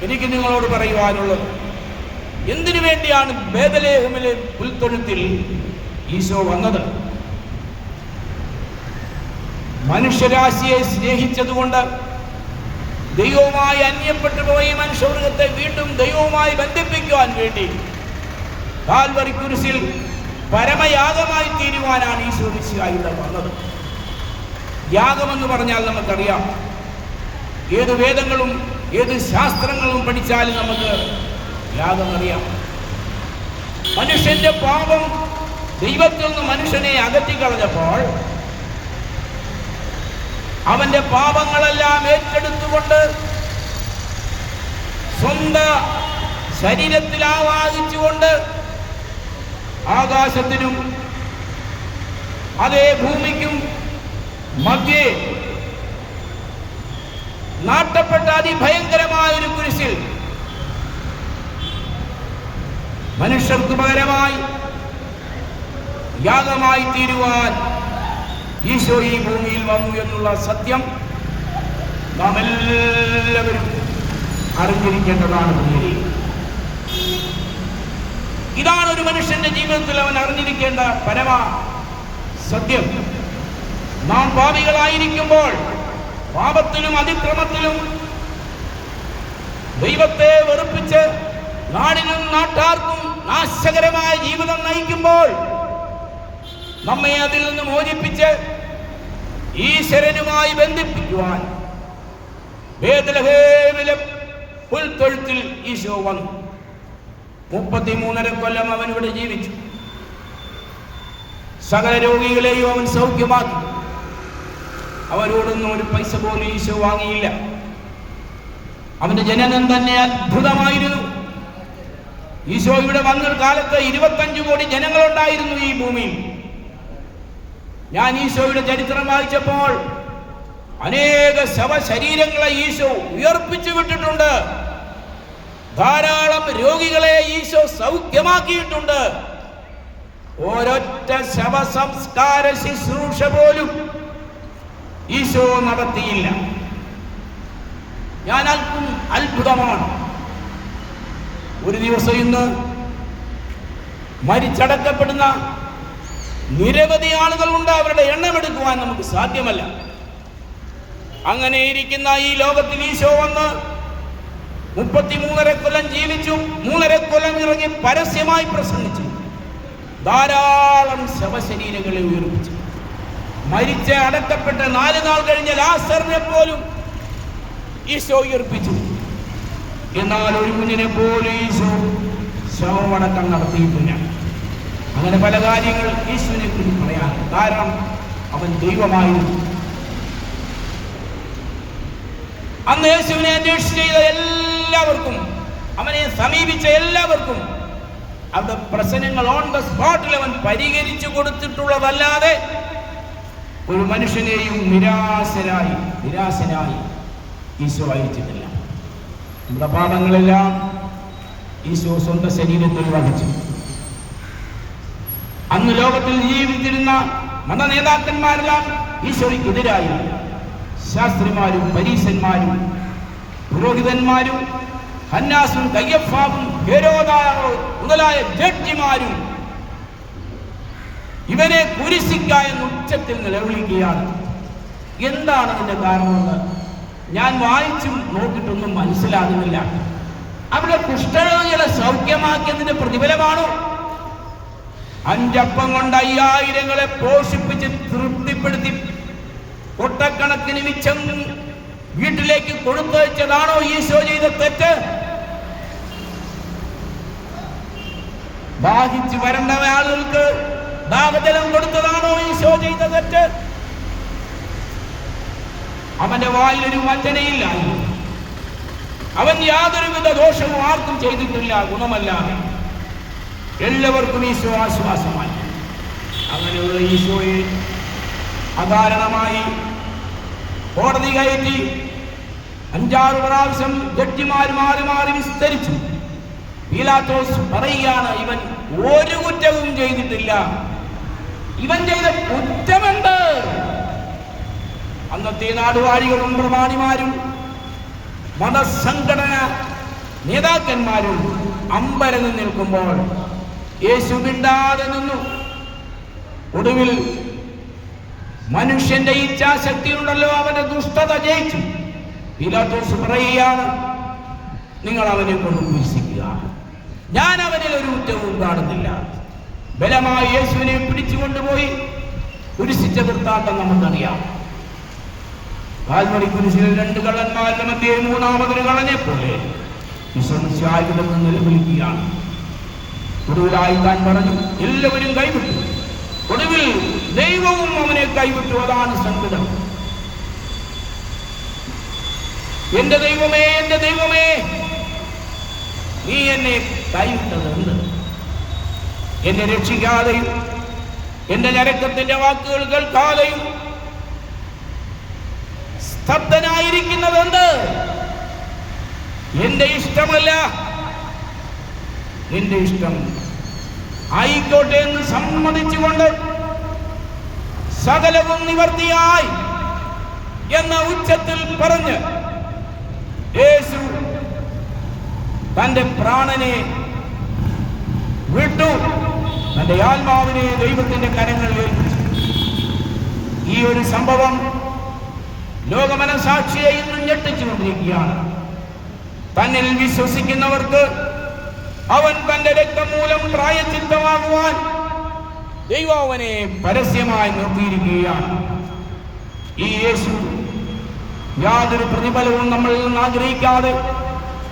എനിക്ക് നിങ്ങളോട് പറയുവാനുള്ളത്. എന്തിനു വേണ്ടിയാണ് ബേഥലേഹേമിലെ പുൽത്തൊഴുത്തിൽ ഈശോ വന്നത്? മനുഷ്യരാശിയെ സ്നേഹിച്ചതുകൊണ്ട്, ദൈവവുമായി അന്യപ്പെട്ടു പോയ മനുഷ്യവർഗത്തെ വീണ്ടും ദൈവവുമായി ബന്ധിപ്പിക്കുവാൻ വേണ്ടി കാൽവരി കുരിശിൽ പരമയാഗമായി തീരുവാനാണ് ഈശോ മിശിഹാ ഇവിടെ വന്നത്. യാഗമെന്ന് പറഞ്ഞാൽ നമുക്കറിയാം, ഏത് വേദങ്ങളും ഏത് ശാസ്ത്രങ്ങളും പഠിച്ചാലും നമുക്ക് യാഗമറിയാം. മനുഷ്യന്റെ പാപം ദൈവത്തിൽ നിന്ന് മനുഷ്യനെ അകറ്റിക്കളഞ്ഞപ്പോൾ അവന്റെ പാപങ്ങളെല്ലാം ഏറ്റെടുത്തുകൊണ്ട് സ്വന്തം ശരീരത്തിൽ ആവാഹിച്ചുകൊണ്ട് ആകാശത്തിനും അതേ ഭൂമിക്കും മധ്യേ നാട്ടപ്പെട്ട അതിഭയങ്കരമായ ഒരു കുരിശിൽ മനുഷ്യർക്ക് പകരമായി യാഗമായി തീരുവാൻ ഈശോ ഈ ഭൂമിയിൽ വന്നു എന്നുള്ള സത്യം നാം എല്ലാവരും അറിഞ്ഞിരിക്കേണ്ടതാണ്. ഇതാണ് ഒരു മനുഷ്യന്റെ ജീവിതത്തിൽ അവൻ അറിഞ്ഞിരിക്കേണ്ട പരമ സത്യം. നാം പാപികളായിരിക്കുമ്പോൾ, പാപത്തിലും അതിക്രമത്തിലും ദൈവത്തെ വെറുപ്പിച്ച് നാടിനും നാട്ടാർക്കും നാശകരമായ ജീവിതം നയിക്കുമ്പോൾ, നമ്മെ അതിൽ നിന്ന് മോചിപ്പിച്ച് ഈശ്വരനുമായി ബന്ധിപ്പിക്കുവാൻ ബേഥലേഹേമിലെ പുൽത്തൊഴുത്തിൽ ഈശോ വന്നു. 33.5 കൊല്ലം അവൻ ഇവിടെ ജീവിച്ചു. സകല രോഗികളെയും അവൻ സൗഖ്യമാക്കി. അവരോടൊന്നും ഒരു പൈസ പോലും ഈശോ വാങ്ങിയില്ല. അവന്റെ ജനനം തന്നെ അത്ഭുതമായിരുന്നു. ഈശോ ഇവിടെ വന്ന കാലത്ത് 25 കോടി ജനങ്ങളുണ്ടായിരുന്നു ഈ ഭൂമിയിൽ. ഞാൻ ഈശോയുടെ ചരിത്രം വായിച്ചപ്പോൾ അനേക ശവശരീരങ്ങളെ ഈശോ ഉയർപ്പിച്ചു വിട്ടിട്ടുണ്ട്. ധാരാളം രോഗികളെ ഈശോ സൗഖ്യമാക്കിയിട്ടുണ്ട്. ഒരൊറ്റ ശവസംസ്കാര ശുശ്രൂഷ പോലും ഈശോ നടത്തിയില്ല. ഞാൻ അത്ഭുതമാണ്. ഒരു ദിവസം ഇന്ന് മരിച്ചടക്കപ്പെടുന്ന നിരവധി ആളുകളുണ്ട്. അവരുടെ എണ്ണമെടുക്കുവാൻ നമുക്ക് സാധ്യമല്ല. അങ്ങനെ ഇരിക്കുന്ന ഈ ലോകത്തിൽ ഈശോ വന്ന് 33.5 കൊല്ലം ജീവിച്ചു. 3.5 കൊല്ലം ഇറങ്ങി പരസ്യമായി പ്രസംഗിച്ചു. ധാരാളം ശവശരീരങ്ങളെ ഉയർപ്പിച്ചു. മരിച്ച അടക്കപ്പെട്ട് 4 നാൾ കഴിഞ്ഞ ലാസറിനെ പോലും ഈശോ ഉയർപ്പിച്ചു. എന്നാൽ ഒരു കുഞ്ഞിനെ പോലും ഈശോ ശവമടക്കം നടത്തിയിട്ടില്ല. അങ്ങനെ പല കാര്യങ്ങൾ ഈശോനെ കുറിച്ച് പറയാൻ. കാരണം അവൻ ദൈവമായിരുന്നു. അന്ന് യേശുവിനെ അന്വേഷിച്ച് ചെയ്ത എല്ലാവർക്കും, അവനെ സമീപിച്ച എല്ലാവർക്കും അവരുടെ പ്രശ്നങ്ങൾ ഓൺ ദ സ്പോട്ടിൽ അവൻ പരിഹരിച്ചു കൊടുത്തിട്ടുള്ളതല്ലാതെ ഒരു മനുഷ്യനെയും നിരാശനായി ഈശോ അയച്ചിട്ടില്ല. നമ്മുടെ പാപങ്ങളെല്ലാം ഈശോ സ്വന്തം ശരീരത്തിൽ വഹിച്ചു. അന്ന് ലോകത്തിൽ ജീവിച്ചിരുന്ന മത നേതാക്കന്മാരെല്ലാം ഈശോയ്ക്കെതിരായി. ശാസ്ത്രിമാരും പരീശന്മാരും പുരോഹിതന്മാരും ഹന്നാസും കയ്യഫാവും ഹെരോദാവും മുതലായ ജഡ്ജിമാരും ഇവനെ കുരിശിക്ക എന്ന് ഉച്ചത്തിൽ നിലവിളിക്കുകയാണ്. എന്താണ് അതിന്റെ കാരണമെന്ന് ഞാൻ വായിച്ചു നോക്കിയിട്ടൊന്നും മനസ്സിലാകുന്നില്ല. അവിടെ കുഷ്ഠരോഗികളെ സൗഖ്യമാക്കിയതിന്റെ പ്രതിഫലമാണോ? 5 അപ്പം കൊണ്ട് 5000 പോഷിപ്പിച്ച് തൃപ്തിപ്പെടുത്തി കൊട്ടക്കണക്കിന് മിച്ചം വീട്ടിലേക്ക് കൊടുത്തു വെച്ചതാണോ ഈശോ ചെയ്ത തെറ്റ്? ദാഹിച്ചു വരേണ്ട ആളുകൾക്ക് ദാഹജലം കൊടുത്തതാണോ ഈശോ ചെയ്ത തെറ്റ്? അവന്റെ വായിലൊരു വഞ്ചനയില്ലായിരുന്നു. അവൻ യാതൊരുവിധ ദോഷവും ആർക്കും ചെയ്തിട്ടില്ല, ഗുണമല്ലാതെ. എല്ലാവർക്കും ഈശോ ആശ്വാസമായി. അങ്ങനെയുള്ള ഈശോയെ അകാരണമായി കോടതി കയറ്റി 5-6 പ്രാവശ്യം ജഡ്ജിമാർ മാറി മാറി വിസ്തരിച്ചു. പീലാത്തോസ് പറയുകയാണ്, ഇവൻ ഒരു കുറ്റവും ചെയ്തിട്ടില്ല, ഇവൻ ചെയ്ത കുറ്റമുണ്ട്. അന്നത്തെ നാടുവാഴികളും പ്രമാണിമാരും മതസംഘടന നേതാക്കന്മാരും അമ്പരന്ന് നിൽക്കുമ്പോൾ യേശു മിണ്ടാതെ നിന്നു. ഒടുവിൽ മനുഷ്യന്റെ ഇച്ഛാശക്തിയുണ്ടല്ലോ, അവന്റെ ദുഷ്ടത ജയിച്ചു. പീലാത്തോസ് പറയുകയാണ്, നിങ്ങൾ അവനെ കൊണ്ട് ക്രൂശിക്കുക, ഞാൻ അവനിൽ ഒരു കുറ്റവും കാണുന്നില്ല. ബലമായി യേശുവിനെ പിടിച്ചുകൊണ്ടുപോയി കുരിശിച്ച വൃത്താന്തം നമുക്കറിയാം. കാൽവരി കുരിശിൽ 2 കള്ളന്മാരുടെ മധ്യേ 3-മതൊരു കള്ളനെ പോലെ വിശ്വസിച്ചായില്ലെന്ന് നിലവിളിക്കുകയാണ്. ഒടുവിലായി താൻ പറഞ്ഞു, എല്ലാവരും കൈവിട്ടു. ഒടുവിൽ ദൈവവും അവനെ കൈവിട്ടു. അതാണ് സങ്കടം. എന്റെ ദൈവമേ, എന്റെ ദൈവമേ, നീ എന്നെ കൈവിട്ടത് എന്ത്? എന്നെ രക്ഷിക്കാതെയും എന്റെ ഞരക്കത്തിന്റെ വാക്കുകൾ കേൾക്കാതെയും സ്തബ്ധനായിരിക്കുന്നത് എന്ത്? എന്റെ ഇഷ്ടമല്ല, നിന്റെ ഇഷ്ടം ആയിക്കോട്ടെ എന്ന് സമ്മതിച്ചുകൊണ്ട് സകലവും നിവർത്തിയായി എന്ന ഉച്ചത്തിൽ പറഞ്ഞ് യേശു തന്റെ പ്രാണനെ വിട്ടു, തന്റെ ആത്മാവിനെ ദൈവത്തിന്റെ കരങ്ങളിൽ ഏൽപ്പിച്ചു. ഈ ഒരു സംഭവം ലോകമനസാക്ഷിയെ ഇന്നും ഞെട്ടിച്ചുകൊണ്ടിരിക്കുകയാണ്. തന്നിൽ വിശ്വസിക്കുന്നവർക്ക് അവൻ തന്റെ രക്തം മൂലം പ്രായശ്ചിത്തമാകുവാൻ ദൈവം അവനെ പരസ്യമായി നിർത്തിയിരിക്കുകയാണ്. ഈ യേശു യാതൊരു പ്രതിഫലവും നമ്മളിൽ നിന്ന് ആഗ്രഹിക്കാതെ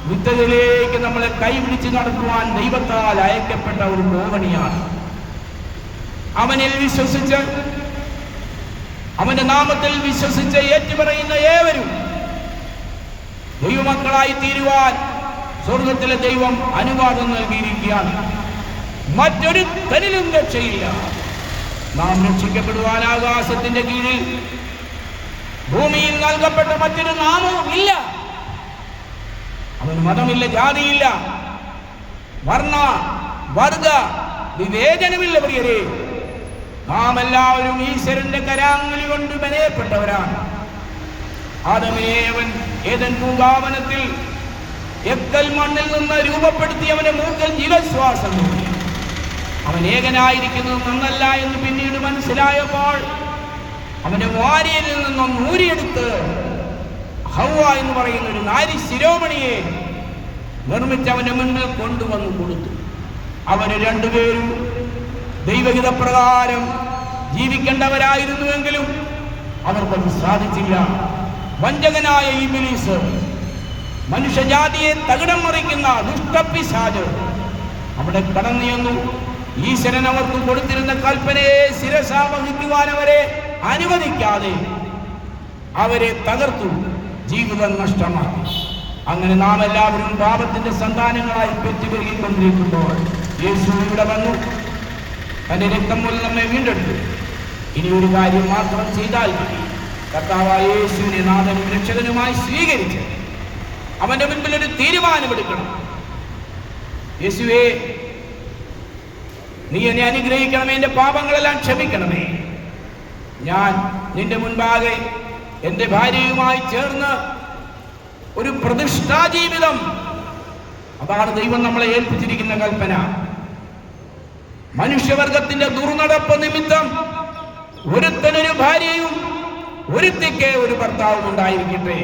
നിത്യതയിലേക്ക് നമ്മളെ കൈപിടിച്ച് നടത്തുവാൻ ദൈവത്താൽ അയക്കപ്പെട്ട ഒരു മോഹനിയാണ്. അവനിൽ വിശ്വസിച്ച്, അവന്റെ നാമത്തിൽ വിശ്വസിച്ച് ഏറ്റുപറയുന്ന ഏവരും ദൈവമക്കളായി തീരുവാൻ സ്വർഗത്തിലെ ദൈവം അനുവാദം നൽകിയിരിക്കുകയാണ്. മറ്റൊരു തനിലും രക്ഷയില്ല. നാം രക്ഷിക്കപ്പെടുവാൻ ആകാശത്തിന്റെ കീഴിൽ ഭൂമിയിൽ നൽകപ്പെട്ട മറ്റൊരു നാമവും ഇല്ല. അവന് മതമില്ല, ജാതിയില്ല, വർണ്ണ വർഗ വിവേചനമില്ല. പ്രിയരെ, നാം എല്ലാവരും ഈശ്വരന്റെ കരാങ്കുലി കൊണ്ട് മെനയപ്പെട്ടവരാണ്. ആദമേവൻ ഏദൻ പൂങ്കാവനത്തിൽ എക്കൽ മണ്ണിൽ നിന്ന് രൂപപ്പെടുത്തി അവന്റെ മൂക്കൽ ജീവശ്വാസം നൽകി. അവൻ ഏകനായിരിക്കുന്നത് നന്നല്ല എന്ന് പിന്നീട് മനസ്സിലായപ്പോൾ അവന്റെ വാരിയിൽ നിന്നും ഊരിയെടുത്ത് ഹവ്വ എന്ന് പറയുന്ന ഒരു നാരി ശിരോമണിയെ നിർമ്മിച്ച് അവന്റെ മുന്നിൽ കൊണ്ടുവന്ന് കൊടുത്തു. അവര് രണ്ടുപേരും ദൈവഹിതപ്രകാരം ജീവിക്കേണ്ടവരായിരുന്നുവെങ്കിലും അവർക്കത് സാധിച്ചില്ല. വഞ്ചകനായ ഇബ്ലീസ്, മനുഷ്യജാതിയെ തകിടം മറിക്കുന്ന ദുഷ്ടപിശാച് അവിടെ കടന്നു ചെന്നു. ഈശ്വരൻ അവർക്ക് കൊടുത്തിരുന്ന കൽപ്പനയെ ശിരസാ വഹിക്കുവാൻ അവരെ അനുവദിക്കാതെ അവരെ തകർത്തു, ജീവിതം നഷ്ടമാക്കി. അങ്ങനെ നാം എല്ലാവരും പാപത്തിന്റെ സന്താനങ്ങളായി പെറ്റുപെരുകിക്കൊണ്ടിരിക്കുമ്പോൾ യേശു ഇവിടെ വന്നു, തന്റെ രക്തം മൂലം നമ്മെ വീണ്ടെടുത്തു. ഇനി ഒരു കാര്യം മാത്രം ചെയ്താൽ മതി. കർത്താവായ യേശുവിനെ നാഥനും രക്ഷകനുമായി സ്വീകരിച്ച് അവന്റെ മുൻപിൽ ഒരു തീരുമാനമെടുക്കണം. യേശുവേ, നീ എന്നെ അനുഗ്രഹിക്കണമേ, എന്റെ പാപങ്ങളെല്ലാം ക്ഷമിക്കണമേ. ഞാൻ നിന്റെ മുൻപാകെ എന്റെ ഭാര്യയുമായി ചേർന്ന് ഒരു പ്രതിഷ്ഠാ ജീവിതം, അതാണ് ദൈവം നമ്മളെ ഏൽപ്പിച്ചിരിക്കുന്ന കൽപ്പന. മനുഷ്യവർഗത്തിന്റെ ദുർനടപ്പ് നിമിത്തം ഒരുത്തനൊരു ഭാര്യയും ഒരുത്തിക്ക് ഒരു ഭർത്താവും ഉണ്ടായിരിക്കട്ടെ.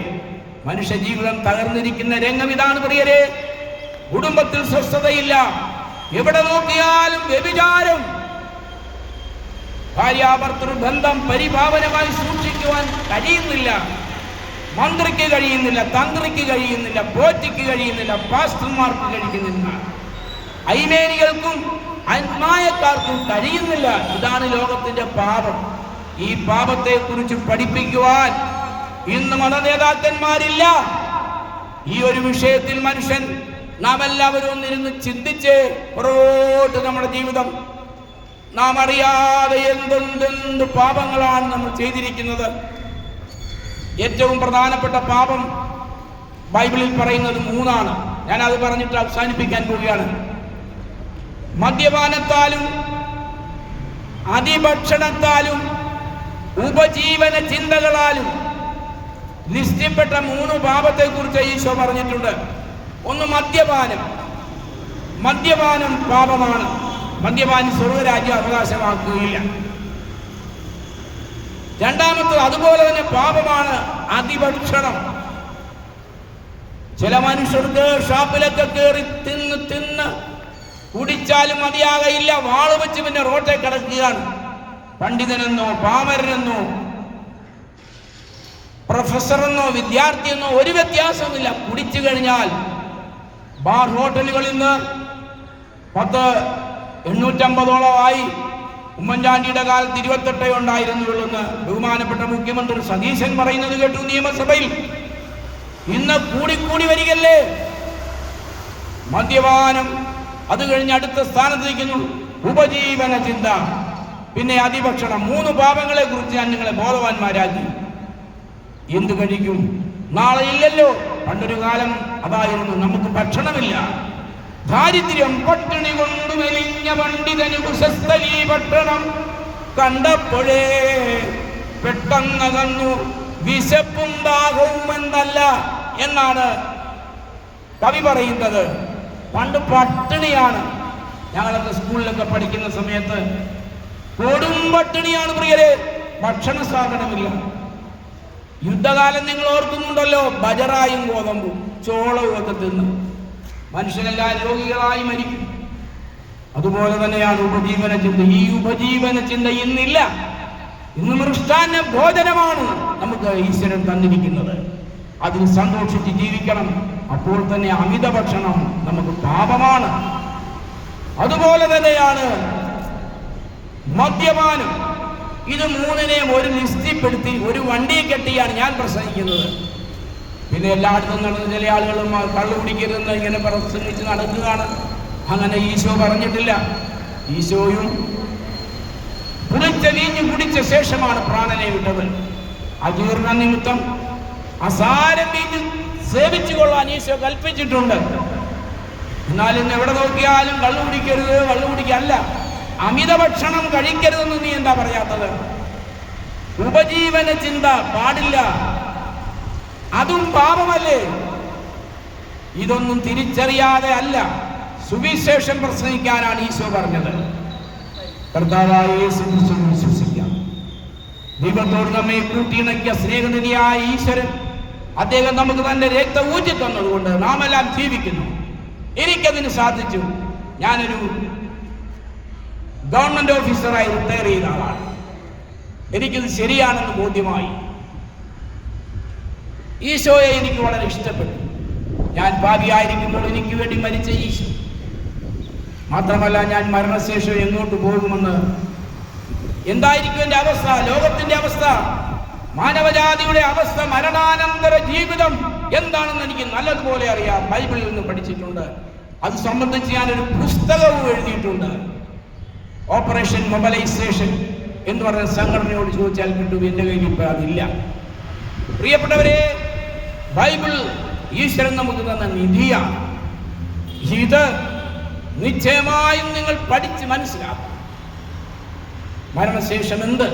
മനുഷ്യ ജീവിതം തകർന്നിരിക്കുന്ന രംഗം ഇതാണ് പ്രിയരെ. കുടുംബത്തിൽ സ്വസ്ഥതയില്ല, എവിടെ നോക്കിയാലും വ്യഭിചാരം. ഭാര്യാഭർത്തൃ ബന്ധം പരിഭാവനമായി സൂക്ഷിക്കുവാൻ കഴിയുന്നില്ല. മന്ത്രിക്ക് കഴിയുന്നില്ല, തന്ത്രിക്ക് കഴിയുന്നില്ല, പോറ്റിക്ക് കഴിയുന്നില്ല, പാസ്റ്റർമാർക്ക് കഴിയുന്നില്ല, ഐമേനികൾക്കും അന്മായക്കാർക്കും കഴിയുന്നില്ല. ഇതാണ് ലോകത്തിന്റെ പാപം. ഈ പാപത്തെ കുറിച്ച് പഠിപ്പിക്കുവാൻ ഇന്ന് മതനേതാക്കന്മാരില്ല. ഈ ഒരു വിഷയത്തിൽ മനുഷ്യൻ നാം എല്ലാവരും ഒന്നിരുന്ന് ചിന്തിച്ച് പുറകോട്ട് നമ്മുടെ ജീവിതം നാം അറിയാതെ എന്തെന്ത് പാപങ്ങളാണ് നമ്മൾ ചെയ്തിരിക്കുന്നത്. ഏറ്റവും പ്രധാനപ്പെട്ട പാപം ബൈബിളിൽ പറയുന്നത് 3 ഞാനത് പറഞ്ഞിട്ട് അവസാനിപ്പിക്കാൻ പോവുകയാണ്. മദ്യപാനത്താലും അതിഭക്ഷണത്താലും ഉപജീവന ചിന്തകളാലും ലിസ്റ്റിൽപ്പെട്ട 3 പാപത്തെ കുറിച്ച് ഈശോ പറഞ്ഞിട്ടുണ്ട്. ഒന്ന് മദ്യപാനം. മദ്യപാനം പാപമാണ്. മദ്യപാനി സ്വർഗരാജ്യം അവകാശമാക്കുകയില്ല. രണ്ടാമത്തത് അതുപോലെ തന്നെ പാപമാണ് അതിഭക്ഷണം. ചില മനുഷ്യർക്ക് ഷാപ്പിലൊക്കെ കയറി തിന്ന് കുടിച്ചാലും മതിയാകയില്ല, വാള് വെച്ച് പിന്നെ റോട്ടെ കിടക്കുകയാണ്. പണ്ഡിതനെന്നോ പാമരനെന്നോ പ്രൊഫസറെന്നോ വിദ്യാർത്ഥിയെന്നോ ഒരു വ്യത്യാസമില്ല. കുടിച്ചു കഴിഞ്ഞാൽ ബാർ ഹോട്ടലുകളിൽ നിന്ന് 850 ഉമ്മൻചാണ്ടിയുടെ കാലത്ത് 28 ഉണ്ടായിരുന്നുള്ളെന്ന് ബഹുമാനപ്പെട്ട മുഖ്യമന്ത്രി സതീശൻ പറയുന്നത് കേട്ടു നിയമസഭയിൽ. ഇന്ന് കൂടിക്കൂടി വരികല്ലേ മദ്യപാനം. അത് കഴിഞ്ഞ് അടുത്ത സ്ഥാനത്ത് നിൽക്കുന്നു ഉപജീവന ചിന്ത, പിന്നെ അതിഭക്ഷണം. 3 പാപങ്ങളെ കുറിച്ച് ഞാൻ നിങ്ങളെ ബോധവാന്മാരാക്കി. എന്തു കഴിക്കും? നാളെ ഇല്ലല്ലോ. പണ്ടൊരു കാലം അതായിരുന്നു, നമുക്ക് ഭക്ഷണമില്ല. ദാരിദ്ര്യം പട്ടിണി കൊണ്ടു മെലിഞ്ഞ പണ്ഡിതന് കുശസ്ഥലീ പട്ടണം കണ്ടപ്പോഴേ പെട്ടെന്നകന്നു വിശപ്പും ദാഹവും എന്നല്ല എന്നാണ് കവി പറയുന്നത്. പണ്ട് പട്ടിണിയാണ്. ഞങ്ങളൊക്കെ സ്കൂളിലൊക്കെ പഠിക്കുന്ന സമയത്ത് കൊടും പട്ടിണിയാണ് പ്രിയരെ. ഭക്ഷണ സാധനമില്ല. യുദ്ധകാലം നിങ്ങൾ ഓർക്കുന്നുണ്ടല്ലോ, ബജറായും ഗോതമ്പും ചോളവും ഒക്കെ തിന്ന് മനുഷ്യനെല്ലാം രോഗികളായി മരിക്കും. അതുപോലെ തന്നെയാണ് ഉപജീവന ചിന്ത. ഈ ഉപജീവന ചിന്ത ഇന്നില്ല. ഇന്ന് മൃഷ്ടാന്ന ഭോജനമാണ് നമുക്ക് ഈശ്വരൻ തന്നിരിക്കുന്നത്. അതിൽ സന്തോഷിച്ച് ജീവിക്കണം. അപ്പോൾ തന്നെ അമിത ഭക്ഷണം നമുക്ക് പാപമാണ്. അതുപോലെ തന്നെയാണ് മദ്യപാനം. ഇത് 3നെയും ഒരു ലിസ്റ്റിൽപ്പെടുത്തി ഒരു വണ്ടിയെ കെട്ടിയാണ് ഞാൻ പ്രസംഗിക്കുന്നത്. പിന്നെ എല്ലായിടത്തും നടന്ന് ചില ആളുകളും കള്ളു കുടിക്കരുതെന്ന് ഇങ്ങനെ പ്രസംഗിച്ച് നടക്കുകയാണ്. അങ്ങനെ ഈശോ പറഞ്ഞിട്ടില്ല. ഈശോയും പുളിച്ചെലിഞ്ഞ് കുടിച്ച ശേഷമാണ് പ്രാണനെ വിട്ടത്. അജീർണ നിമിത്തം അസാരം വീഞ്ഞ് സേവിച്ചു കൊള്ളാൻ ഈശോ കൽപ്പിച്ചിട്ടുണ്ട്. എന്നാലും എവിടെ നോക്കിയാലും കള്ളു കുടിക്കരുത്, കള്ളു കുടിക്കല്ല, അമിത ഭക്ഷണം കഴിക്കരുതെന്ന് നീ എന്താ പറയാത്തത്? ഉപജീവന ചിന്ത പാടില്ല, അതും പാപമല്ലേ? ഇതൊന്നും തിരിച്ചറിയാതെ അല്ല സുവിശേഷം പ്രസംഗിക്കാനാണ് ഈശോ പറഞ്ഞത്. കർത്താവായ യേശു ക്രിസ്തുവിൽ വിശ്വസിക്കാം. ദൈവത്തോട് നമ്മെ കൂട്ടിയിണക്കിയ സ്നേഹനിധിയായ ഈശ്വരൻ അദ്ദേഹം നമുക്ക് തന്റെ രക്തം ഊറ്റി തന്നതുകൊണ്ട് നാം എല്ലാം ജീവിക്കുന്നു. എനിക്കതിന് സാധിച്ചു. ഞാനൊരു ഗവൺമെന്റ് ഓഫീസറായി റിട്ടയർ ചെയ്ത ആളാണ്. എനിക്കിത് ശരിയാണെന്ന് ബോധ്യമായി. ഈശോയെ എനിക്ക് വളരെ ഇഷ്ടപ്പെട്ടു. ഞാൻ പാപിയായിരിക്കുമ്പോൾ എനിക്ക് വേണ്ടി മരിച്ച ഈശോ. മാത്രമല്ല, ഞാൻ മരണശേഷം എങ്ങോട്ട് പോകുമെന്ന്, എന്തായിരിക്കും എൻ്റെ അവസ്ഥ, ലോകത്തിന്റെ അവസ്ഥ, മാനവജാതിയുടെ അവസ്ഥ, മരണാനന്തര ജീവിതം എന്താണെന്ന് എനിക്ക് നല്ലതുപോലെ അറിയാം. ബൈബിളിൽ നിന്ന് പഠിച്ചിട്ടുണ്ട്. അത് സംബന്ധിച്ച് ഞാനൊരു പുസ്തകവും എഴുതിയിട്ടുണ്ട്. ഓപ്പറേഷൻ മൊബിലൈസേഷൻ എന്ന് പറയുന്ന സംഘടനയോട് ചോദിച്ചാൽ കിട്ടും. എൻ്റെ കയ്യിൽ ഇപ്പം അതില്ല. പ്രിയപ്പെട്ടവരെ, ബൈബിൾ ഈശ്വരൻ നമുക്ക് തന്ന നിധിയാണ്. ഇത് നിശ്ചയമായും നിങ്ങൾ പഠിച്ച് മനസ്സിലാക്കും. മരണശേഷം എന്ത്?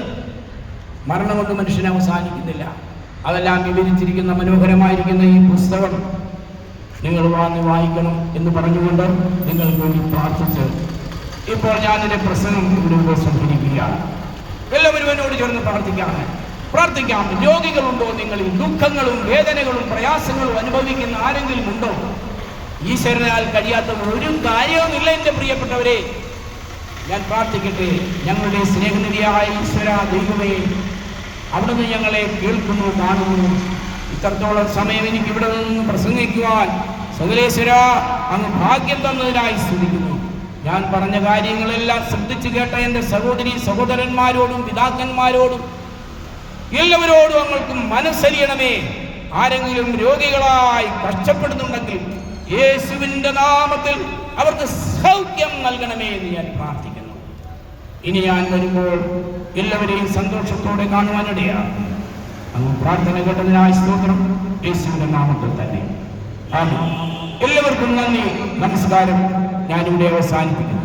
മരണം കൊണ്ട് മനുഷ്യനെ അവസാനിക്കുന്നില്ല. അതെല്ലാം വിവരിച്ചിരിക്കുന്ന മനോഹരമായിരിക്കുന്ന ഈ പുസ്തകം നിങ്ങൾ വായിക്കണം എന്ന് പറഞ്ഞുകൊണ്ട് നിങ്ങൾ വേണ്ടി പ്രാർത്ഥിച്ച് ഇപ്പോൾ ഞാനെൻ്റെ പ്രസംഗം ഇവിടെ ഉപസംഹരിക്കുകയാണ്. എല്ലാവരും എന്നോട് ചേർന്ന് പ്രാർത്ഥിക്കാം. രോഗികളുണ്ടോ? നിങ്ങളിൽ ദുഃഖങ്ങളും വേദനകളും പ്രയാസങ്ങളും അനുഭവിക്കുന്ന ആരെങ്കിലും ഉണ്ടോ? ഈശ്വരനാൽ കഴിയാത്ത ഒരു കാര്യവുമില്ല എൻ്റെ പ്രിയപ്പെട്ടവരെ. ഞാൻ പ്രാർത്ഥിക്കട്ടെ. ഞങ്ങളുടെ സ്നേഹനിധിയായ ഈശ്വര ദൈവമേ, അവിടുന്ന് ഞങ്ങളെ കേൾക്കുന്നു, കാണുന്നു. ഇത്രത്തോളം സമയം എനിക്ക് ഇവിടെ നിന്ന് പ്രസംഗിക്കുവാൻ സകലേശ്വര അങ്ങ് ഭാഗ്യം തന്നതിനായി സ്തുതിക്കുന്നു. ഞാൻ പറഞ്ഞ കാര്യങ്ങളെല്ലാം ശ്രദ്ധിച്ചു കേട്ട എൻ്റെ സഹോദരി സഹോദരന്മാരോടും പിതാക്കന്മാരോടും എല്ലാവരോടും അങ്ങൾക്കും മനസ്സരിയണമേ. ആരെങ്കിലും രോഗികളായി കഷ്ടപ്പെടുന്നുണ്ടെങ്കിൽ യേശുവിന്റെ നാമത്തിൽ അവർക്ക് സൗഖ്യം നൽകണമേ എന്ന് ഞാൻ പ്രാർത്ഥിക്കുന്നു. ഇനി ഞാൻ വരുമ്പോൾ എല്ലാവരെയും സന്തോഷത്തോടെ കാണുവാനിടയാണ്. അങ്ങ് പ്രാർത്ഥന കേട്ടതിനായി സ്തോത്രം, യേശുവിന്റെ നാമത്തിൽ തന്നെ. എല്ലാവർക്കും നന്ദി, നമസ്കാരം. ഞാനിവിടെ അവസാനിപ്പിക്കുന്നു.